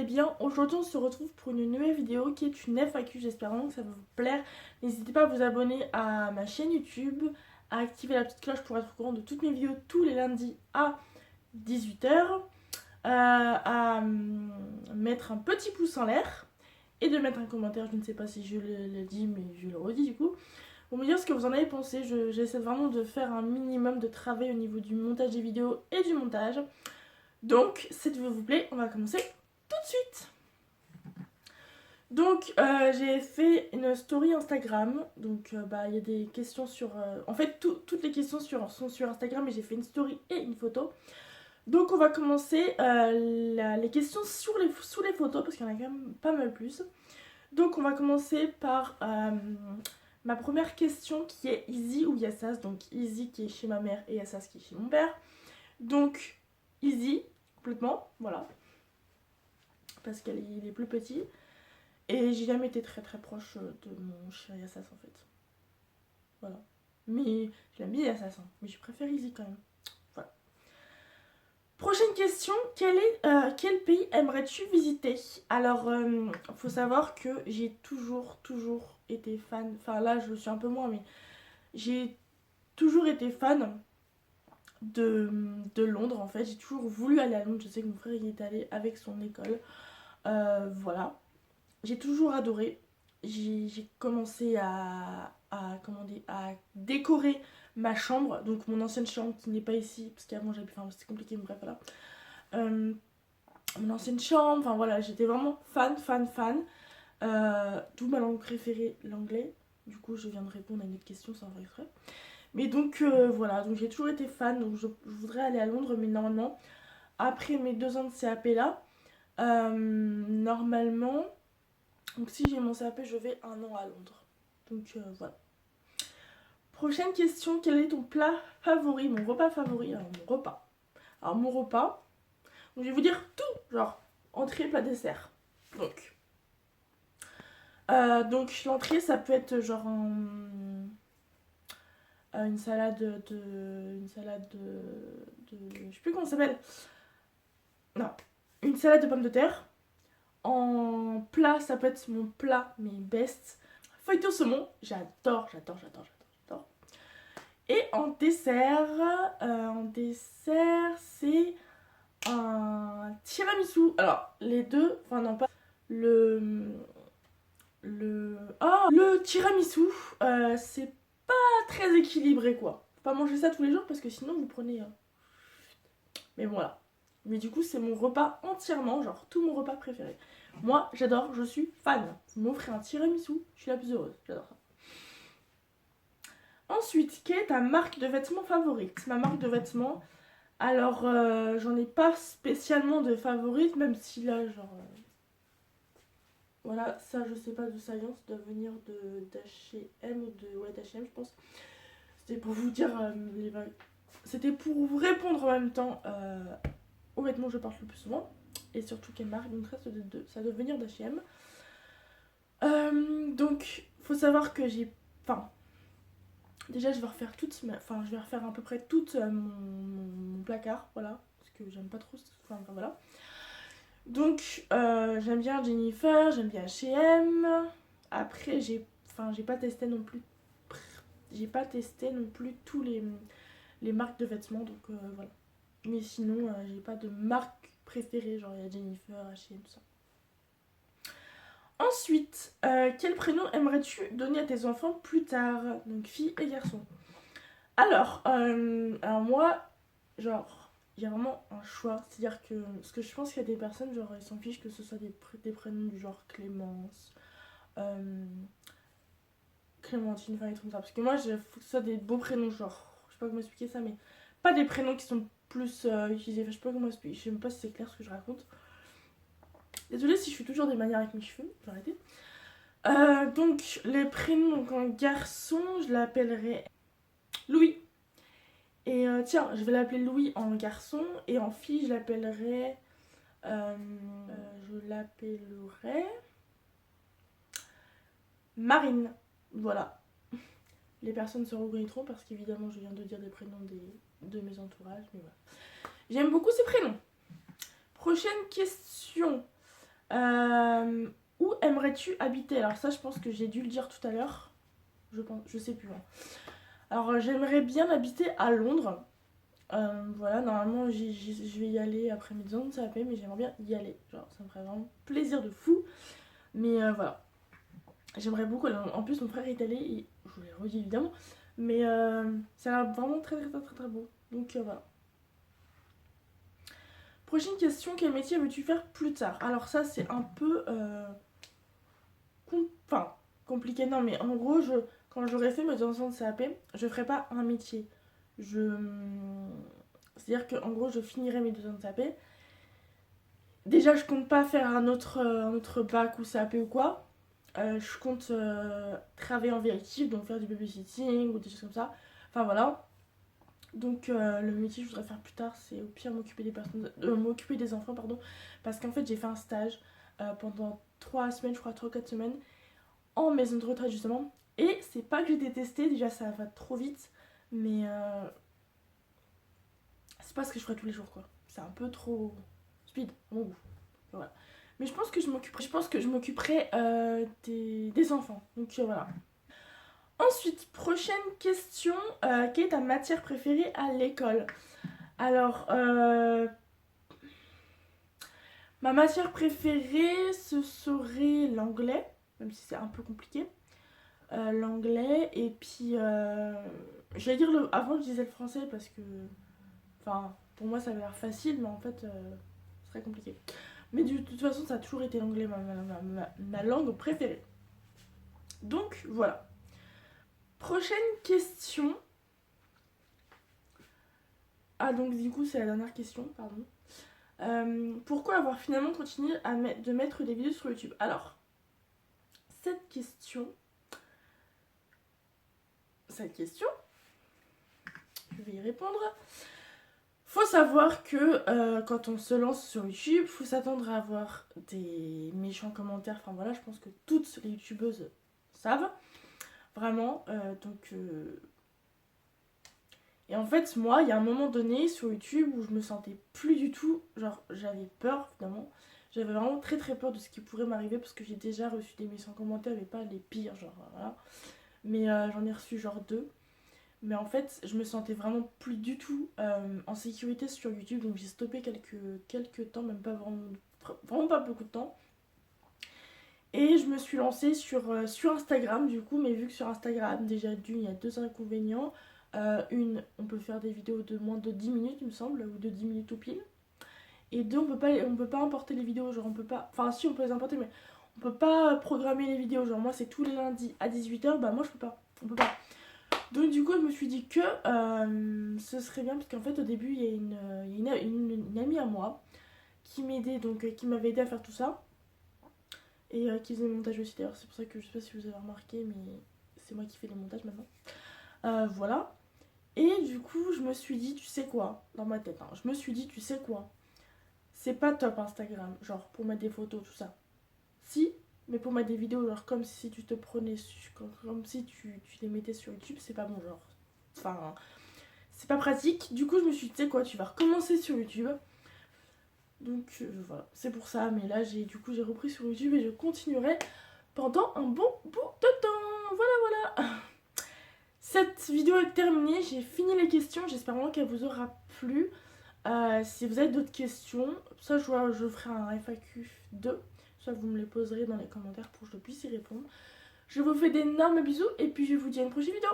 bien. Aujourd'hui on se retrouve pour une nouvelle vidéo qui est une FAQ. J'espère vraiment que ça va vous plaire. N'hésitez pas à vous abonner à ma chaîne YouTube, à activer la petite cloche pour être au courant de toutes mes vidéos tous les lundis à 18h, à mettre un petit pouce en l'air et de mettre un commentaire. Je ne sais pas si je le dis, mais je le redis du coup. Pour me dire ce que vous en avez pensé. J'essaie vraiment de faire un minimum de travail au niveau du montage des vidéos et du montage. Donc, si ça vous plaît, on va commencer tout de suite. Donc, j'ai fait une story Instagram. Donc, il y a des questions sur... En fait, toutes les questions sont sur Instagram, mais j'ai fait une story et une photo. Donc, on va commencer les questions sous les photos, parce qu'il y en a quand même pas mal plus. Donc, on va commencer par ma première question qui est Izzy ou Yassas. Donc, Izzy qui est chez ma mère et Yassas qui est chez mon père. Donc, Izzy, complètement, voilà. Parce qu'il est plus petit. Et j'ai jamais été très très proche de mon chéri Yassas en fait. Voilà. Mais je l'aime bien Yassas, hein. Mais je préfère Izzy quand même. Voilà. Prochaine question, quel pays aimerais-tu visiter? Alors, faut savoir que j'ai toujours été fan. Enfin là, je le suis un peu moins, mais j'ai toujours été fan de Londres en fait. J'ai toujours voulu aller à Londres. Je sais que mon frère y est allé avec son école. Voilà. J'ai toujours adoré. J'ai commencé à décorer ma chambre, donc mon ancienne chambre qui n'est pas ici, parce qu'avant j'avais... Enfin, c'était compliqué, mais bref, voilà. Mon ancienne chambre, enfin voilà, j'étais vraiment fan. D'où ma langue préférée, l'anglais. Du coup, je viens de répondre à une autre question sans faire exprès. Mais donc, voilà, donc j'ai toujours été fan, donc je voudrais aller à Londres, mais normalement, après mes 2 ans de CAP là, normalement... Donc si j'ai mon CAP, je vais 1 an à Londres. Donc voilà. Prochaine question, quel est ton plat favori? Mon repas favori? Alors mon repas, donc je vais vous dire tout, genre entrée, plat, dessert. Donc l'entrée, ça peut être genre une salade je sais plus comment ça s'appelle. Non, une salade de pommes de terre. En plat, ça peut être mon plat, mes best. Feuilleté au saumon, j'adore. Et en dessert, c'est un tiramisu. Alors, les deux, enfin non pas le tiramisu, c'est pas très équilibré quoi. Faut pas manger ça tous les jours parce que sinon vous prenez. Mais voilà. Mais du coup, c'est mon repas entièrement, genre tout mon repas préféré. Moi, j'adore, je suis fan. Vous m'offrez un tiramisu, je suis la plus heureuse. J'adore ça. Ensuite, quelle est ta marque de vêtements favorite? Ma marque de vêtements, alors j'en ai pas spécialement de favorite, même si là, genre... voilà, ça je sais pas de science, doit venir d'H&M ou de... ouais, d'H&M je pense. C'était pour vous dire... C'était pour vous répondre en même temps aux vêtements que je porte le plus souvent. Et surtout quelle marque, donc ça doit venir d'H&M. Donc, faut savoir que j'ai... Enfin... Déjà, je vais refaire à peu près tout mon placard, voilà, parce que j'aime pas trop, enfin voilà. Donc, j'aime bien Jennifer, j'aime bien H&M. Après, j'ai pas testé non plus tous les marques de vêtements, donc voilà. Mais sinon, j'ai pas de marque préférée, genre il y a Jennifer, H&M, tout ça. Ensuite, quel prénom aimerais-tu donner à tes enfants plus tard? Donc fille et garçon. Alors moi, genre, il y a vraiment un choix. C'est-à-dire que, parce que je pense qu'il y a des personnes, genre, ils s'en fichent que ce soit des prénoms du genre Clémence, Clémentine, enfin des trucs comme ça. Parce que moi, il faut que ce soit des beaux prénoms, genre, je sais pas comment expliquer ça, mais pas des prénoms qui sont plus utilisés. Enfin, je sais pas comment expliquer, je sais même pas si c'est clair ce que je raconte. Désolée si je fais toujours des manières avec mes cheveux, j'ai arrêté. Donc, les prénoms, donc en garçon, je l'appellerai Louis. Et tiens, je vais l'appeler Louis en garçon. Et en fille, je l'appellerai. Marine. Voilà. Les personnes se reconnaîtront parce qu'évidemment, je viens de dire des prénoms de mes entourages. Mais voilà. J'aime beaucoup ces prénoms. Prochaine question. Où aimerais-tu habiter? Alors ça, je pense que j'ai dû le dire tout à l'heure. Je sais plus. Hein. Alors j'aimerais bien habiter à Londres. Voilà, normalement je vais y aller après mes 2 ans de CAP, mais j'aimerais bien y aller. Genre, ça me ferait vraiment plaisir de fou. Mais voilà, j'aimerais beaucoup. En plus, mon frère est allé, et je vous l'ai redit évidemment, mais ça a l'air vraiment très très très très, très beau. Donc voilà. Prochaine question, quel métier veux-tu faire plus tard? Alors ça, c'est un peu enfin, compliqué, non, mais en gros, quand j'aurai fait mes 2 ans de CAP, je ferai pas un métier. C'est-à-dire qu'en gros, je finirai mes 2 ans de CAP. Déjà, je compte pas faire un autre bac ou CAP ou quoi. Je compte travailler en VIE, donc faire du babysitting ou des choses comme ça. Enfin voilà. Donc le métier que je voudrais faire plus tard, c'est au pire m'occuper des enfants, pardon. Parce qu'en fait, j'ai fait un stage pendant 3 semaines, je crois 3 ou 4 semaines, en maison de retraite justement. Et c'est pas que j'ai détesté, déjà ça va trop vite, mais c'est pas ce que je ferais tous les jours quoi. C'est un peu trop speed, à mon goût. Voilà. Mais je pense que je m'occuperai des enfants. Donc voilà. Ensuite, prochaine question. Quelle est ta matière préférée à l'école? Alors, ma matière préférée, ce serait l'anglais, même si c'est un peu compliqué. L'anglais, et puis, j'allais dire avant je disais le français parce que, enfin, pour moi ça avait l'air facile, mais en fait, c'est très compliqué. Mais de toute façon, ça a toujours été l'anglais, ma langue préférée. Donc, voilà. Prochaine question. Ah, donc du coup, c'est la dernière question, pardon. Pourquoi avoir finalement continué de mettre des vidéos sur YouTube? Alors, cette question, je vais y répondre. Faut savoir que quand on se lance sur YouTube, faut s'attendre à avoir des méchants commentaires. Enfin voilà, je pense que toutes les youtubeuses savent. Vraiment. Et en fait, moi, il y a un moment donné sur YouTube où je me sentais plus du tout. Genre, j'avais peur finalement. J'avais vraiment très très peur de ce qui pourrait m'arriver parce que j'ai déjà reçu des méchants commentaires, mais pas les pires, genre voilà. Mais j'en ai reçu genre 2. Mais en fait, je me sentais vraiment plus du tout en sécurité sur YouTube, donc j'ai stoppé quelques temps, même pas vraiment pas beaucoup de temps. Et je me suis lancée sur Instagram du coup, mais vu que sur Instagram, déjà d'une, il y a 2 inconvénients. On peut faire des vidéos de moins de 10 minutes, il me semble, ou de 10 minutes au pile. Et deux, on peut pas importer les vidéos, genre on peut pas. Enfin, si, on peut les importer, mais on peut pas programmer les vidéos. Genre, moi, c'est tous les lundis à 18h, bah moi, je peux pas. On peut pas. Donc du coup je me suis dit que ce serait bien parce qu'en fait au début il y a une amie à moi qui m'aidait, donc qui m'avait aidé à faire tout ça et qui faisait le montage aussi d'ailleurs. C'est pour ça que je sais pas si vous avez remarqué, mais c'est moi qui fais les montages maintenant. Voilà. Et du coup je me suis dit, tu sais quoi, dans ma tête, hein, je me suis dit, tu sais quoi, c'est pas top Instagram, genre pour mettre des photos, tout ça. Si, mais pour mettre des vidéos, genre comme si tu te prenais, comme si tu les mettais sur YouTube, c'est pas bon, genre. Enfin, c'est pas pratique. Du coup, je me suis dit, tu sais quoi, tu vas recommencer sur YouTube. Donc voilà, c'est pour ça. Mais là, j'ai repris sur YouTube et je continuerai pendant un bon bout de temps. Voilà, voilà. Cette vidéo est terminée. J'ai fini les questions. J'espère vraiment qu'elle vous aura plu. Si vous avez d'autres questions, ça je ferai un FAQ 2. Soit vous me les poserez dans les commentaires pour que je puisse y répondre. Je vous fais d'énormes bisous et puis je vous dis à une prochaine vidéo.